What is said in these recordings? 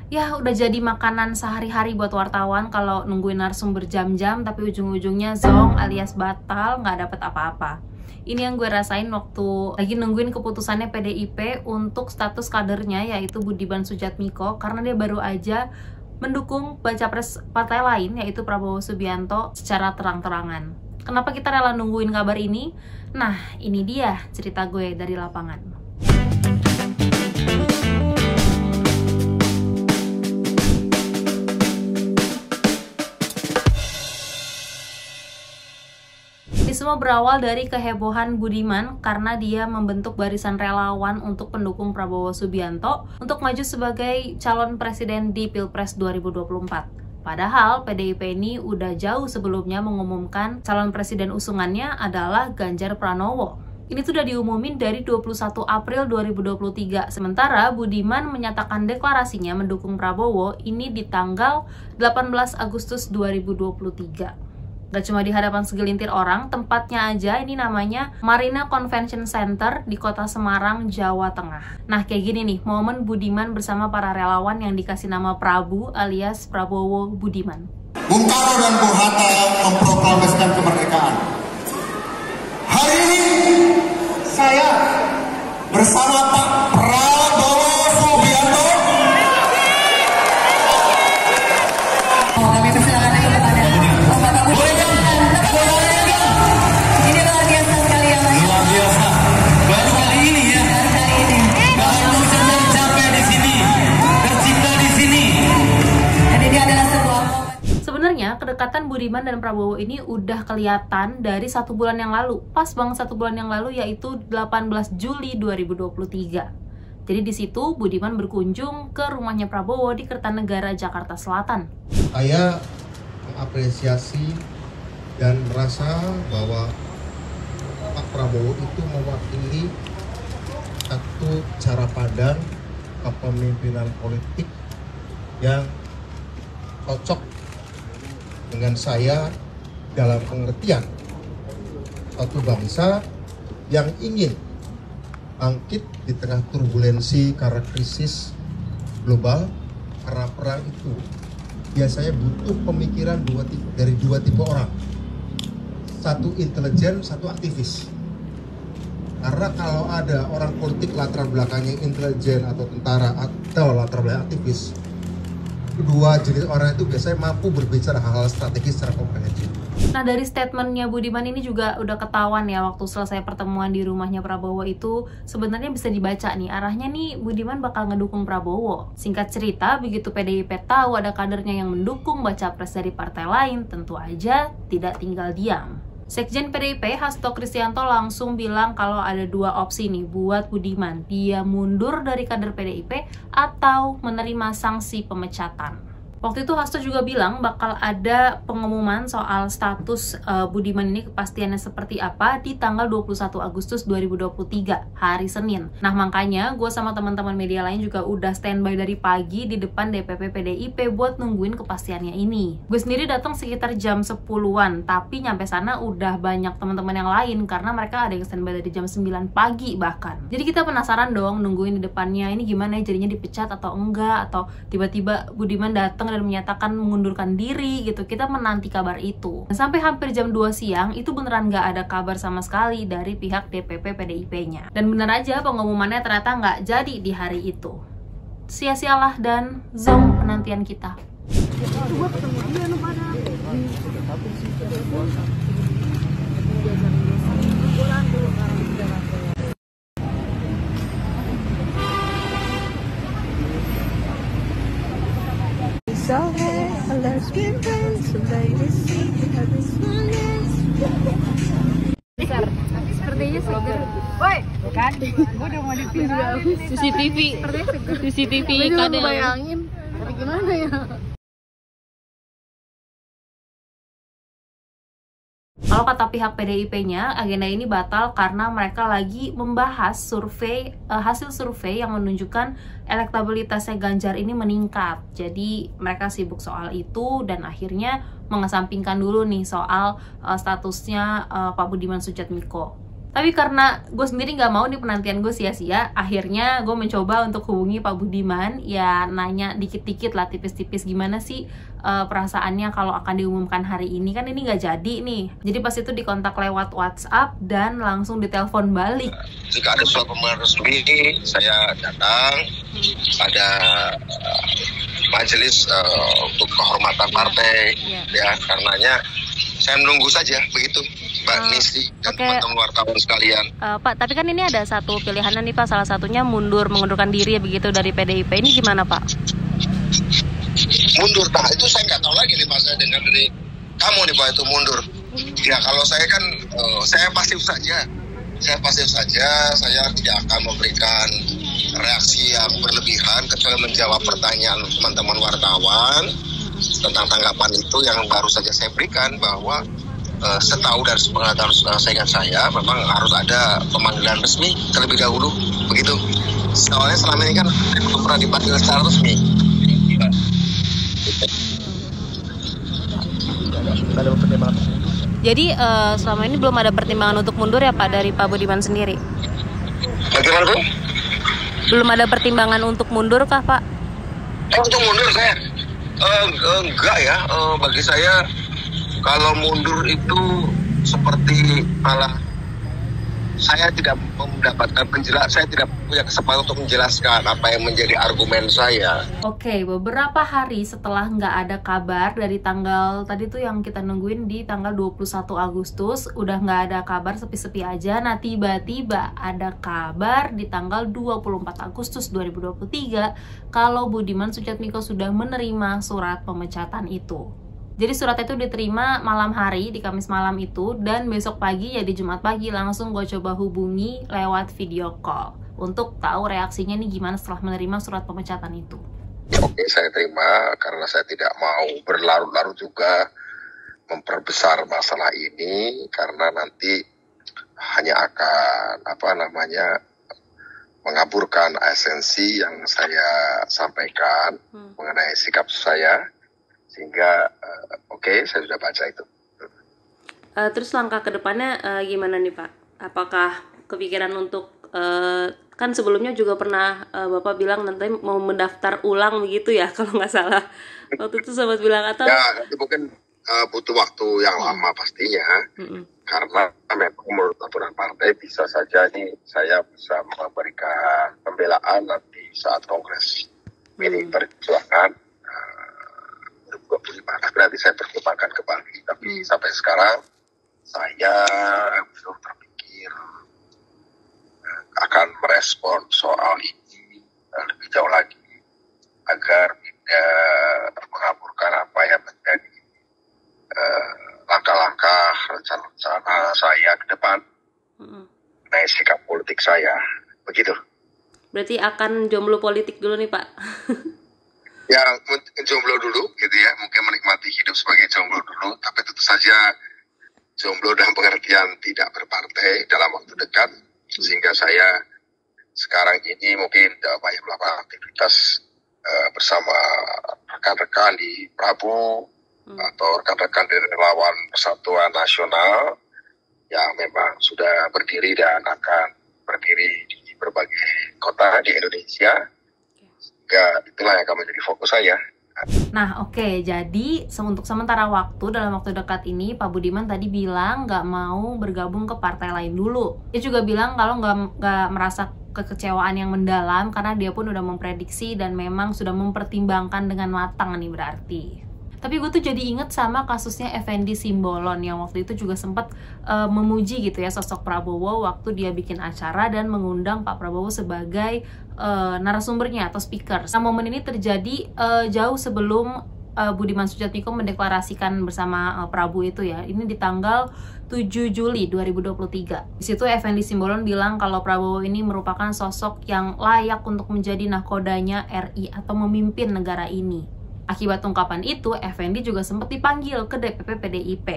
ya udah jadi makanan sehari-hari buat wartawan kalau nungguin narasumber berjam-jam tapi ujung-ujungnya zonk alias batal, nggak dapet apa-apa. Ini yang gue rasain waktu lagi nungguin keputusannya PDIP untuk status kadernya yaitu Budiman Sujatmiko, karena dia baru aja mendukung baca pres partai lain yaitu Prabowo Subianto secara terang-terangan. Kenapa kita rela nungguin kabar ini? Nah, ini dia cerita gue dari lapangan. Semua berawal dari kehebohan Budiman karena dia membentuk barisan relawan untuk pendukung Prabowo Subianto untuk maju sebagai calon presiden di Pilpres 2024. Padahal PDIP ini udah jauh sebelumnya mengumumkan calon presiden usungannya adalah Ganjar Pranowo. Ini tuh udah diumumin dari 21 April 2023. Sementara Budiman menyatakan deklarasinya mendukung Prabowo ini di tanggal 18 Agustus 2023. Gak cuma di hadapan segelintir orang, tempatnya aja ini namanya Marina Convention Center di kota Semarang, Jawa Tengah. Nah kayak gini nih, momen Budiman bersama para relawan yang dikasih nama Prabu alias Prabowo Budiman. Bung Karno dan Bung Hatta memproklamasikan kemerdekaan. Hari ini saya bersama Pak Prabowo Subianto. Sebenarnya kedekatan Budiman dan Prabowo ini udah kelihatan dari 1 bulan yang lalu. Pas banget 1 bulan yang lalu, yaitu 18 Juli 2023. Jadi di situ Budiman berkunjung ke rumahnya Prabowo di Kertanegara, Jakarta Selatan. Saya mengapresiasi dan merasa bahwa Pak Prabowo itu mewakili satu cara pandang kepemimpinan politik yang cocok dengan saya dalam pengertian suatu bangsa yang ingin bangkit di tengah turbulensi karena krisis global, karena perang itu biasanya butuh pemikiran dari dua tipe orang, satu intelijen, satu aktivis. Karena kalau ada orang politik latar belakangnya intelijen atau tentara atau latar belakang aktivis, kedua jenis orang itu biasanya mampu berbicara hal-hal strategis secara komprehensif. Nah dari statementnya Budiman ini juga udah ketahuan ya waktu selesai pertemuan di rumahnya Prabowo itu sebenarnya bisa dibaca nih arahnya nih Budiman bakal ngedukung Prabowo. Singkat cerita begitu PDIP tahu ada kadernya yang mendukung baca pres dari partai lain, tentu aja tidak tinggal diam. Sekjen PDIP Hasto Kristianto langsung bilang kalau ada 2 opsi nih buat Budiman. Dia mundur dari kader PDIP atau menerima sanksi pemecatan. Waktu itu Hasto juga bilang bakal ada pengumuman soal status Budiman ini kepastiannya seperti apa di tanggal 21 Agustus 2023, hari Senin. Nah makanya gue sama teman-teman media lain juga udah standby dari pagi di depan DPP PDIP buat nungguin kepastiannya ini. Gue sendiri datang sekitar jam 10-an, tapi nyampe sana udah banyak teman-teman yang lain karena mereka ada yang standby dari jam 9 pagi bahkan. Jadi kita penasaran dong nungguin di depannya ini gimana ya jadinya dipecat atau enggak, atau tiba-tiba Budiman datang dan menyatakan mengundurkan diri gitu. Kita menanti kabar itu. Dan sampai hampir jam 2 siang itu beneran nggak ada kabar sama sekali dari pihak DPP PDIP-nya. Dan bener aja pengumumannya ternyata nggak jadi di hari itu. Sia-sialah dan zonk penantian kita. So hey, let's be friends, so baby, see how this one is. Sepertinya seger. Woi, kan? Gue udah mau dipilih CCTV. CCTV kadang. Bayangin, tapi gimana ya? Kalau kata pihak PDIP-nya, agenda ini batal karena mereka lagi membahas hasil survei yang menunjukkan elektabilitasnya Ganjar ini meningkat. Jadi mereka sibuk soal itu dan akhirnya mengesampingkan dulu nih soal statusnya Pak Budiman Sujatmiko. Tapi karena gue sendiri nggak mau nih penantian gue sia-sia, akhirnya gue mencoba untuk hubungi Pak Budiman, ya nanya dikit-dikit lah, tipis-tipis gimana sih perasaannya kalau akan diumumkan hari ini, kan ini nggak jadi nih. Jadi pas itu dikontak lewat WhatsApp dan langsung ditelepon balik. Jika ada suatu pengumuman resmi, saya datang pada majelis untuk kehormatan partai, ya karenanya saya menunggu saja begitu. Mbak Nisi dan teman-teman wartawan sekalian. Pak, tapi kan ini ada satu pilihan nih Pak, salah satunya mengundurkan diri begitu dari PDIP. Ini gimana Pak? Mundur, nah itu saya nggak tahu lagi nih Pak, saya dengar dari kamu nih Pak itu mundur. Ya kalau saya kan, saya pasif saja. Saya tidak akan memberikan reaksi yang berlebihan kecuali menjawab pertanyaan teman-teman wartawan tentang tanggapan itu yang baru saja saya berikan, bahwa setahu dan sepengetahuan saya memang harus ada pemanggilan resmi terlebih dahulu begitu. Soalnya selama ini kan belum pernah dipanggil secara resmi. Jadi selama ini belum ada pertimbangan untuk mundur ya Pak dari Pak Budiman sendiri? Bagaimana Bu? Belum ada pertimbangan untuk mundur kah Pak? Untuk mundur saya enggak ya, bagi saya kalau mundur itu seperti malah saya tidak mendapatkan penjelasan, saya tidak punya kesempatan untuk menjelaskan apa yang menjadi argumen saya. Oke, beberapa hari setelah nggak ada kabar dari tanggal tadi tuh yang kita nungguin di tanggal 21 Agustus, udah nggak ada kabar, sepi-sepi aja. Nah tiba-tiba ada kabar di tanggal 24 Agustus 2023 kalau Budiman Sujatmiko sudah menerima surat pemecatan itu. Jadi surat itu diterima malam hari di Kamis malam itu, dan besok pagi ya di Jumat pagi langsung gue coba hubungi lewat video call untuk tahu reaksinya nih gimana setelah menerima surat pemecatan itu. Oke, saya terima karena saya tidak mau berlarut-larut juga memperbesar masalah ini, karena nanti hanya akan mengaburkan esensi yang saya sampaikan mengenai sikap saya. Sehingga saya sudah baca itu. Terus langkah kedepannya gimana nih Pak? Apakah kepikiran untuk kan sebelumnya juga pernah Bapak bilang nanti mau mendaftar ulang begitu ya kalau nggak salah. Waktu itu sempat bilang atau? Ya, nanti mungkin butuh waktu yang lama pastinya. Karena memang menurut aturan partai bisa saja nih saya bisa memberikan pembelaan nanti saat Kongres ini Perjuangan 2025, nanti saya pertimbangkan kembali. Tapi sampai sekarang saya belum terpikir akan merespon soal ini lebih jauh lagi agar tidak mengaburkan apa yang menjadi langkah-langkah rencana saya ke depan mengenai sikap politik saya. Begitu. Berarti akan jomblo politik dulu nih Pak? Ya, jomblo dulu gitu ya, mungkin menikmati hidup sebagai jomblo dulu, tapi tentu saja jomblo dalam pengertian tidak berpartai dalam waktu dekat, sehingga saya sekarang ini mungkin banyak melakukan aktivitas bersama rekan-rekan di Prabu atau rekan-rekan dari relawan Persatuan Nasional yang memang sudah berdiri dan akan berdiri di berbagai kota di Indonesia. Itulah yang akan menjadi fokus saya. Nah oke, jadi untuk sementara waktu, dalam waktu dekat ini Pak Budiman tadi bilang nggak mau bergabung ke partai lain dulu. Dia juga bilang kalau nggak merasa kekecewaan yang mendalam karena dia pun udah memprediksi dan memang sudah mempertimbangkan dengan matang nih berarti. Tapi gue tuh jadi inget sama kasusnya Effendi Simbolon yang waktu itu juga sempat memuji gitu ya sosok Prabowo waktu dia bikin acara dan mengundang Pak Prabowo sebagai narasumbernya atau speaker. Nah momen ini terjadi jauh sebelum Budiman Sujatmiko mendeklarasikan bersama Prabu itu ya. Ini di tanggal 7 Juli 2023. Di situ Effendi Simbolon bilang kalau Prabowo ini merupakan sosok yang layak untuk menjadi nahkodanya RI atau memimpin negara ini. Akibat ungkapan itu, Effendi juga sempat dipanggil ke DPP PDIP.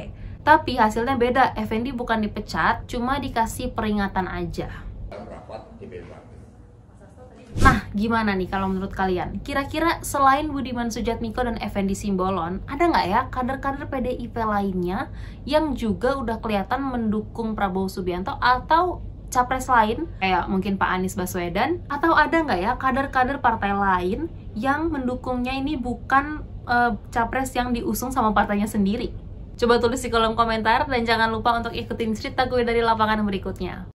Tapi hasilnya beda, Effendi bukan dipecat, cuma dikasih peringatan aja. Nah, gimana nih kalau menurut kalian? Kira-kira selain Budiman Sujatmiko dan Effendi Simbolon, ada nggak ya kader-kader PDIP lainnya yang juga udah kelihatan mendukung Prabowo Subianto atau capres lain, kayak mungkin Pak Anies Baswedan? Atau ada nggak ya kader-kader partai lain yang mendukungnya ini bukan capres yang diusung sama partainya sendiri? Coba tulis di kolom komentar dan jangan lupa untuk ikutin cerita gue dari lapangan berikutnya.